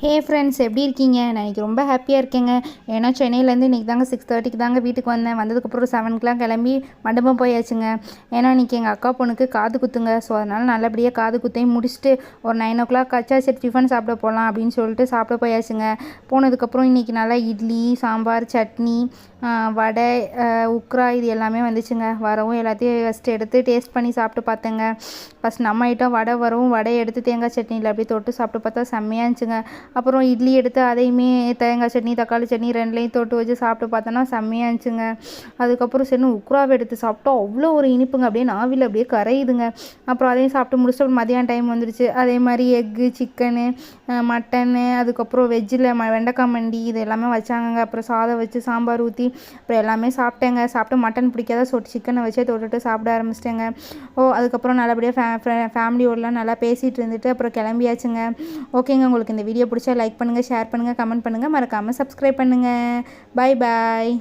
Hey friends, எப்படி இருக்கீங்க? நான் இன்றைக்கி ரொம்ப ஹாப்பியாக இருக்கேங்க. ஏன்னா சென்னையிலேருந்து இன்றைக்கி தாங்க 6:30க்கு தாங்க வீட்டுக்கு வந்தேன். வந்ததுக்கப்புறம் 7 கிளம்பி மண்டபம் போயாச்சுங்க. ஏன்னா இன்றைக்கி எங்கள் அக்கா பொண்ணுக்கு காது குத்துங்க. ஸோ அதனால் நல்லபடியாக காது குத்தையும் முடிச்சுட்டு ஒரு 9 ஆச்சா, சரி டிஃபன் சாப்பிட போகலாம் அப்படின்னு சொல்லிட்டு சாப்பிட போயாச்சுங்க. போனதுக்கப்புறம் இன்றைக்கி நல்லா இட்லி, சாம்பார், சட்னி, வடை, உக்ரா இது எல்லாமே வந்துச்சுங்க. வரவும் எல்லாத்தையும் ஃபஸ்ட்டு எடுத்து டேஸ்ட் பண்ணி சாப்பிட்டு பார்த்தேங்க. ஃபஸ்ட் நம்ம ஐட்டம் வடை வரவும் வடையை எடுத்து தேங்காய் சட்னியில் அப்படியே தொட்டு சாப்பிட்டு பார்த்தா செம்மையாக இருந்துச்சுங்க. அப்புறம் இட்லி எடுத்து அதையுமே தேங்காய் சட்னி, தக்காளி சட்னி ரெண்டுலேயும் தொட்டு வச்சு சாப்பிட்டு பார்த்தோன்னா செம்மையாக இருந்துச்சுங்க. அதுக்கப்புறம் சரி உக்ராவை எடுத்து சாப்பிட்டோம். அவ்வளோ ஒரு இனிப்புங்க, அப்படியே நாவில் அப்படியே கரையுதுங்க. அப்புறம் அதையும் சாப்பிட்டு முடிச்சுட்டு அப்புறம் மதியானம் டைம் வந்துடுச்சு. அதே மாதிரி எக்கு, சிக்கனு, மட்டனு, அதுக்கப்புறம் வெஜ்ஜில் வெண்டைக்காய் மண்டி இது எல்லாமே வச்சாங்கங்க. அப்புறம் சாதம் வச்சு சாம்பார் ஊற்றி அப்புறம் எல்லாமே சாப்பிட்டேங்க. சாப்பிட்டு மட்டன் பிடிக்காத சொட்டு சிக்கனை வச்சே தொட்டுட்டு சாப்பிட ஆரம்பிச்சிட்டேங்க. அதுக்கப்புறம் நல்லபடியாக ஃபேமிலியோடலாம் நல்லா பேசிகிட்டு இருந்துட்டு அப்புறம் கிளம்பியாச்சுங்க. ஓகேங்க, உங்களுக்கு இந்த வீடியோ பிடிச்சா லைக் பண்ணுங்கள், ஷேர் பண்ணுங்கள், கமெண்ட் பண்ணுங்கள், மறக்காமல் சப்ஸ்கிரைப் பண்ணுங்கள். பாய் பாய்.